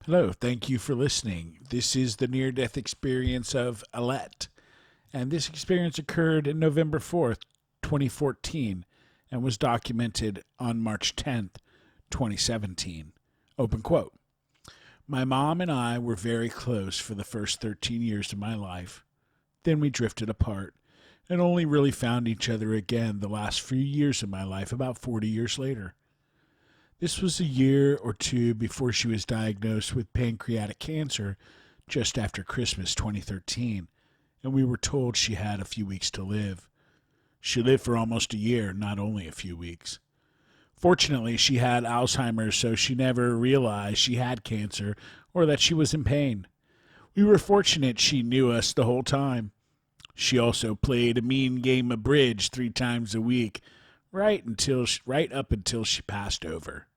Hello, thank you for listening. This is the near death experience of Alette, and this experience occurred in November 4th, 2014, and was documented on March 10th, 2017. Open quote. My mom and I were very close for the first 13 years of my life. Then we drifted apart and only really found each other again the last few years of my life, about 40 years later. This was a year or two before she was diagnosed with pancreatic cancer just after Christmas 2013, and we were told she had a few weeks to live. She lived for almost a year, not only a few weeks. Fortunately, she had Alzheimer's, so she never realized she had cancer or that she was in pain. We were fortunate she knew us the whole time. She also played a mean game of bridge 3 times a week, right up until she passed over.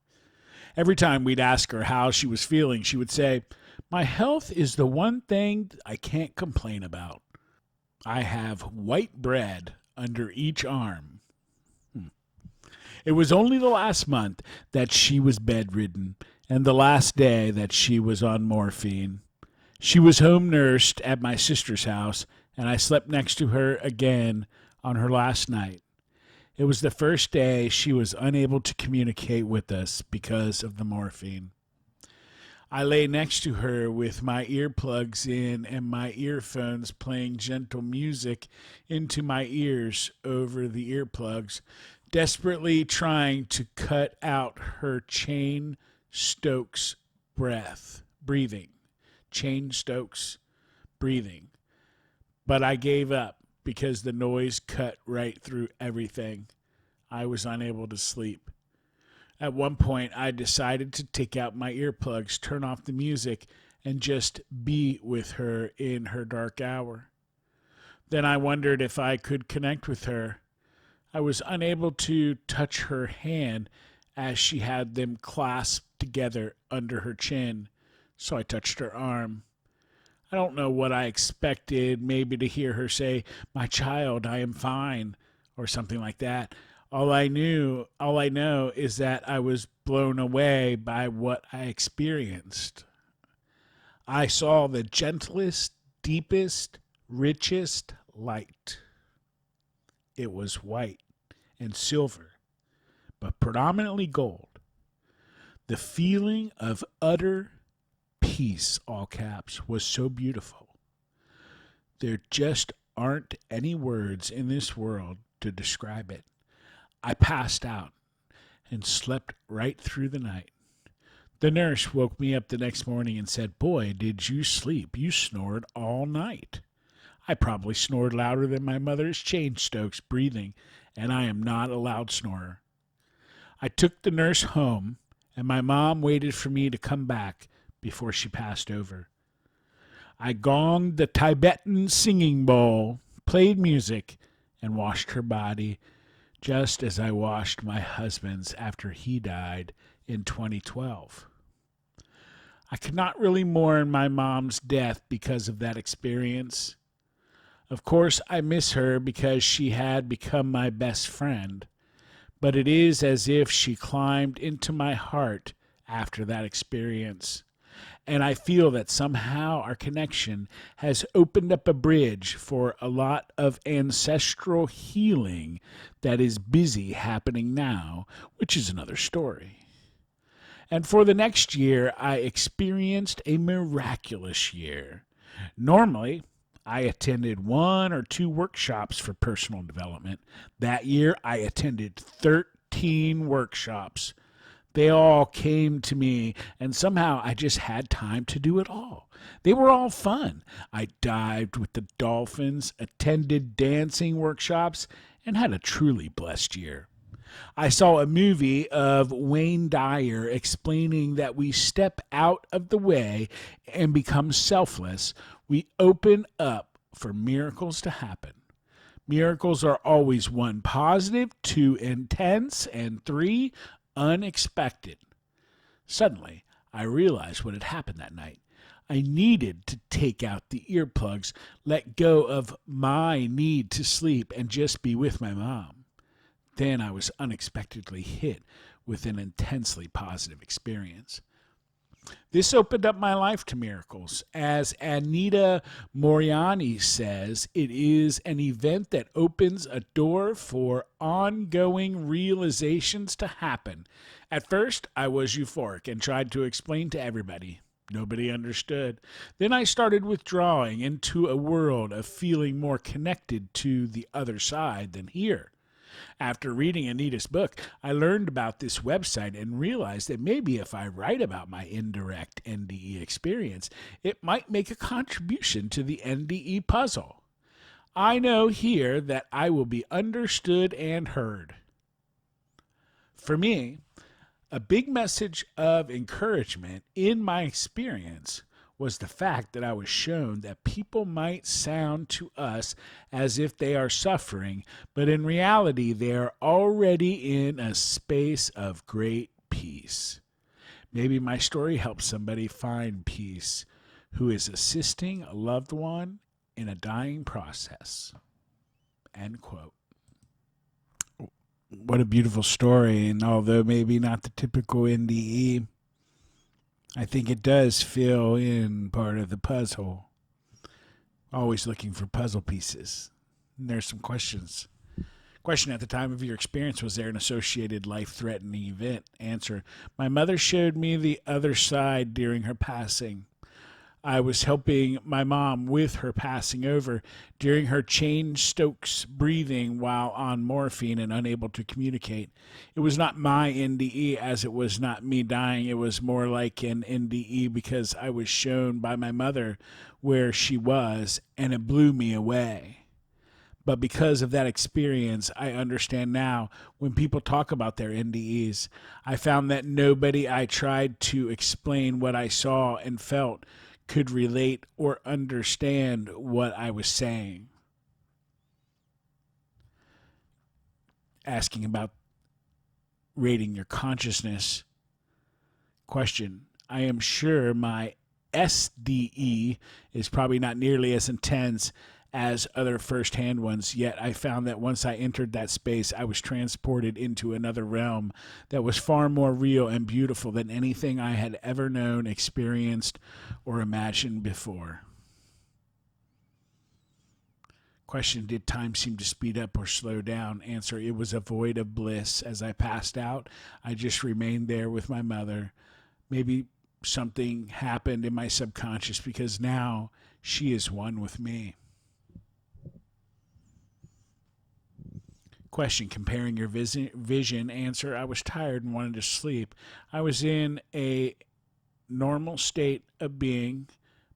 Every time we'd ask her how she was feeling, she would say, "My health is the one thing I can't complain about. I have white bread under each arm." It was only the last month that she was bedridden and the last day that she was on morphine. She was home nursed at my sister's house, and I slept next to her again on her last night. It was the first day she was unable to communicate with us because of the morphine. I lay next to her with my earplugs in and my earphones playing gentle music into my ears over the earplugs, desperately trying to cut out her chain Stokes breathing. Chain Stokes breathing. But I gave up because the noise cut right through everything. I was unable to sleep. At one point, I decided to take out my earplugs, turn off the music, and just be with her in her dark hour. Then I wondered if I could connect with her. I was unable to touch her hand as she had them clasped together under her chin, so I touched her arm. I don't know what I expected, maybe to hear her say, "My child, I am fine," or something like that. All I know is that I was blown away by what I experienced. I saw the gentlest, deepest, richest light. It was white and silver, but predominantly gold. The feeling of utter peace, all caps, was so beautiful. There just aren't any words in this world to describe it. I passed out and slept right through the night. The nurse woke me up the next morning and said, "Boy, did you sleep. You snored all night." I probably snored louder than my mother's chain Stokes breathing, and I am not a loud snorer. I took the nurse home, and my mom waited for me to come back before she passed over. I gonged the Tibetan singing bowl, played music, and washed her body, just as I washed my husband's after he died in 2012. I could not really mourn my mom's death because of that experience. Of course, I miss her because she had become my best friend, but it is as if she climbed into my heart after that experience. And I feel that somehow our connection has opened up a bridge for a lot of ancestral healing that is busy happening now, which is another story. And for the next year, I experienced a miraculous year. Normally, I attended 1 or 2 workshops for personal development. That year, I attended 13 workshops. They all came to me, and somehow I just had time to do it all. They were all fun. I dived with the dolphins, attended dancing workshops, and had a truly blessed year. I saw a movie of Wayne Dyer explaining that we step out of the way and become selfless. We open up for miracles to happen. Miracles are always 1, positive, 2, intense, and 3, unexpected. Suddenly, I realized what had happened that night. I needed to take out the earplugs, let go of my need to sleep, and just be with my mom. Then I was unexpectedly hit with an intensely positive experience. This opened up my life to miracles. As Anita Moriani says, it is an event that opens a door for ongoing realizations to happen. At first, I was euphoric and tried to explain to everybody. Nobody understood. Then I started withdrawing into a world of feeling more connected to the other side than here. After reading Anita's book, I learned about this website and realized that maybe if I write about my indirect NDE experience, it might make a contribution to the NDE puzzle. I know here that I will be understood and heard. For me, a big message of encouragement in my experience was the fact that I was shown that people might sound to us as if they are suffering, but in reality they are already in a space of great peace. Maybe my story helps somebody find peace who is assisting a loved one in a dying process. End quote. What a beautiful story, and although maybe not the typical NDE, I think it does fill in part of the puzzle. Always looking for puzzle pieces. And there's some questions. Question: at the time of your experience, was there an associated life-threatening event? Answer: my mother showed me the other side during her passing. I was helping my mom with her passing over during her Cheyne-Stokes breathing while on morphine and unable to communicate. It was not my NDE, as it was not me dying. It was more like an NDE because I was shown by my mother where she was, and it blew me away. But because of that experience, I understand now when people talk about their NDEs. I found that nobody I tried to explain what I saw and felt could relate or understand what I was saying. Asking about rating your consciousness. Question: I am sure my SDE is probably not nearly as intense as other first-hand ones, yet I found that once I entered that space, I was transported into another realm that was far more real and beautiful than anything I had ever known, experienced, or imagined before. Question: did time seem to speed up or slow down? Answer: it was a void of bliss. As I passed out, I just remained there with my mother. Maybe something happened in my subconscious because now she is one with me. Question: comparing your vision. Answer: I was tired and wanted to sleep. I was in a normal state of being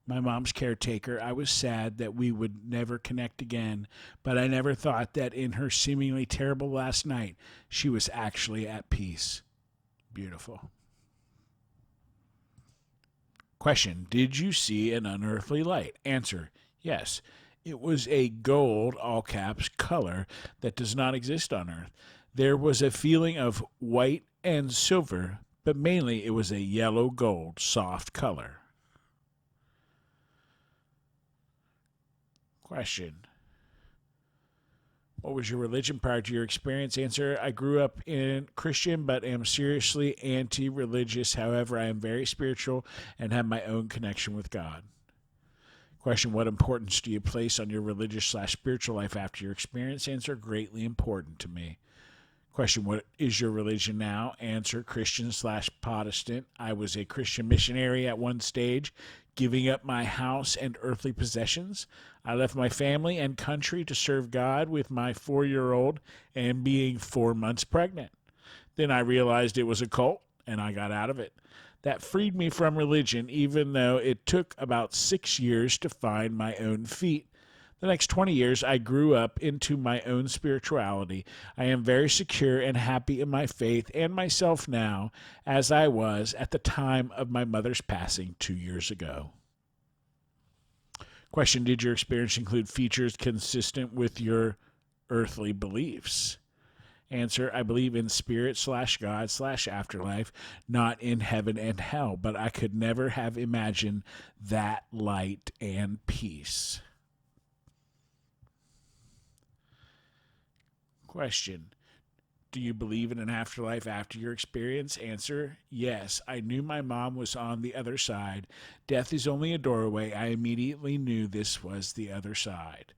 my mom's caretaker. I was sad that we would never connect again, but I never thought that in her seemingly terrible last night, she was actually at peace. Beautiful. Question: did you see an unearthly light? Answer: yes. It was a gold, all caps, color that does not exist on Earth. There was a feeling of white and silver, but mainly it was a yellow gold, soft color. Question: what was your religion prior to your experience? Answer: I grew up in Christian, but am seriously anti-religious. However, I am very spiritual and have my own connection with God. Question: what importance do you place on your religious/spiritual life after your experience? Answer: greatly important to me. Question: what is your religion now? Answer: Christian/Protestant. I was a Christian missionary at one stage, giving up my house and earthly possessions. I left my family and country to serve God with my 4-year-old and being 4 months pregnant. Then I realized it was a cult, and I got out of it. That freed me from religion, even though it took about 6 years to find my own feet. The next 20 years, I grew up into my own spirituality. I am very secure and happy in my faith and myself now, as I was at the time of my mother's passing 2 years ago. Question: did your experience include features consistent with your earthly beliefs? Answer: I believe in spirit/God/afterlife, not in heaven and hell, but I could never have imagined that light and peace. Question: Do you believe in an afterlife after your experience? Answer, yes. I knew my mom was on the other side. Death is only a doorway. I immediately knew this was the other side.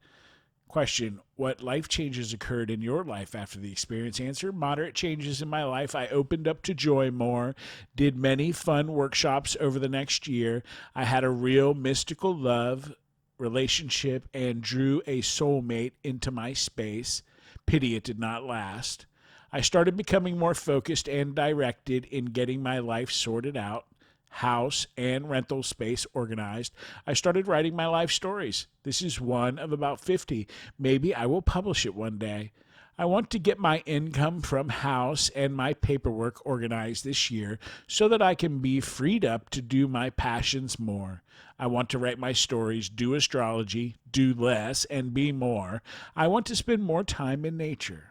Question, what life changes occurred in your life after the experience? Answer, moderate changes in my life. I opened up to joy more, did many fun workshops over the next year. I had a real mystical love relationship and drew a soulmate into my space. Pity it did not last. I started becoming more focused and directed in getting my life sorted out, house and rental space organized. I started writing my life stories. This is one of about 50. Maybe I will publish it one day. I want to get my income from house and my paperwork organized this year so that I can be freed up to do my passions more. I want to write my stories, do astrology, do less, and be more. I want to spend more time in nature.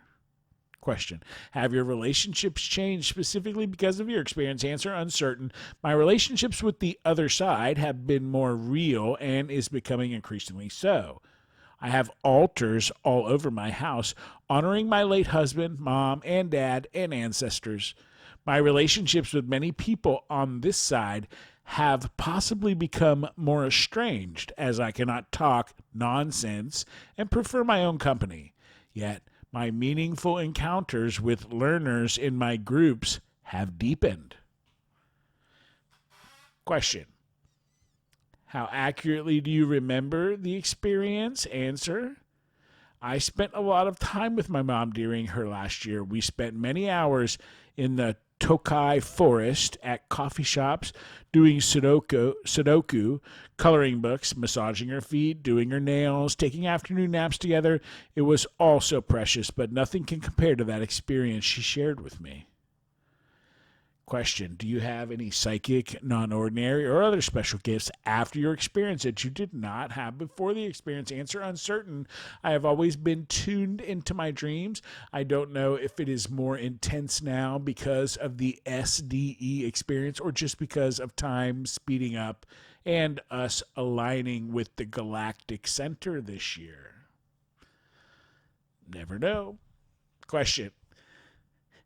Question, have your relationships changed specifically because of your experience? Answer, uncertain. My relationships with the other side have been more real and is becoming increasingly so. I have altars all over my house honoring my late husband, mom, and dad, and ancestors. My relationships with many people on this side have possibly become more estranged as I cannot talk nonsense and prefer my own company. Yet, my meaningful encounters with learners in my groups have deepened. Question, how accurately do you remember the experience? Answer, I spent a lot of time with my mom during her last year. We spent many hours in the Tokai forest at coffee shops, doing Sudoku, coloring books, massaging her feet, doing her nails, taking afternoon naps together. It was all so precious, but nothing can compare to that experience she shared with me. Question, do you have any psychic, non-ordinary, or other special gifts after your experience that you did not have before the experience? Answer, uncertain. I have always been tuned into my dreams. I don't know if it is more intense now because of the SDE experience or just because of time speeding up and us aligning with the galactic center this year. Never know. Question,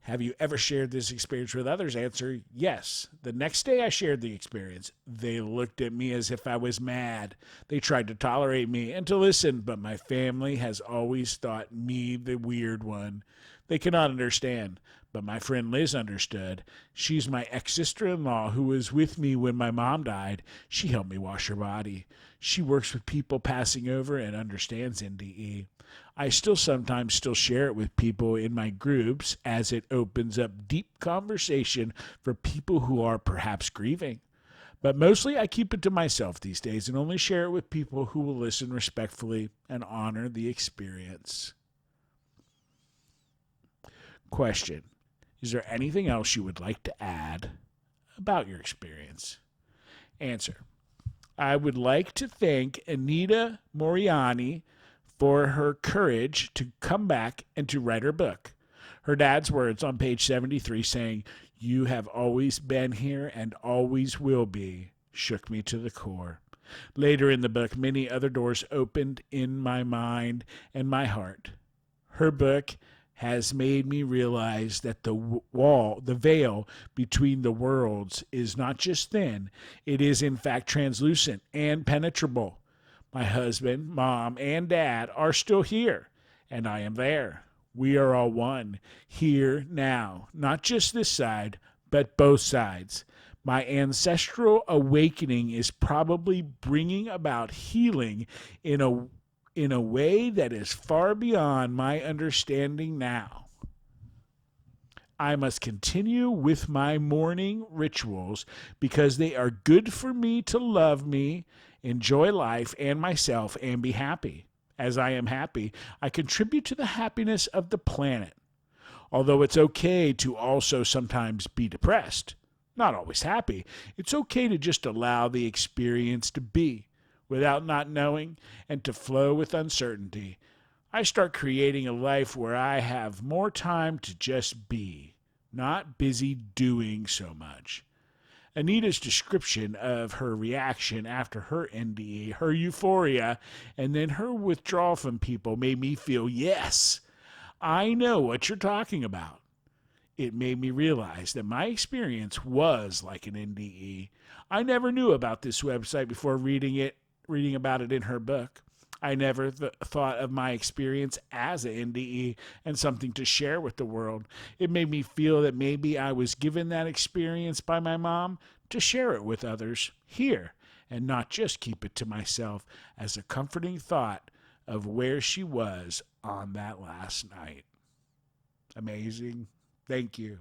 have you ever shared this experience with others? Answer, yes. The next day I shared the experience. They looked at me as if I was mad. They tried to tolerate me and to listen, but my family has always thought me the weird one. They cannot understand, but my friend Liz understood. She's my ex-sister-in-law who was with me when my mom died. She helped me wash her body. She works with people passing over and understands NDE. I sometimes share it with people in my groups as it opens up deep conversation for people who are perhaps grieving. But mostly I keep it to myself these days and only share it with people who will listen respectfully and honor the experience. Question, is there anything else you would like to add about your experience? Answer, I would like to thank Anita Moriani for her courage to come back and to write her book. Her dad's words on page 73 saying, "You have always been here and always will be," shook me to the core. Later in the book, many other doors opened in my mind and my heart. Her book has made me realize that the veil between the worlds is not just thin, it is in fact translucent and penetrable. My husband, mom, and dad are still here, and I am there. We are all one, here, now, not just this side, but both sides. My ancestral awakening is probably bringing about healing in a way that is far beyond my understanding now. I must continue with my morning rituals because they are good for me to love me, enjoy life and myself, and be happy. As I am happy, I contribute to the happiness of the planet. Although it's okay to also sometimes be depressed, not always happy, it's okay to just allow the experience to be without not knowing and to flow with uncertainty. I start creating a life where I have more time to just be, not busy doing so much. Anita's description of her reaction after her NDE, her euphoria, and then her withdrawal from people made me feel, yes, I know what you're talking about. It made me realize that my experience was like an NDE. I never knew about this website before reading about it in her book. I never thought of my experience as an NDE and something to share with the world. It made me feel that maybe I was given that experience by my mom to share it with others here and not just keep it to myself as a comforting thought of where she was on that last night. Amazing. Thank you.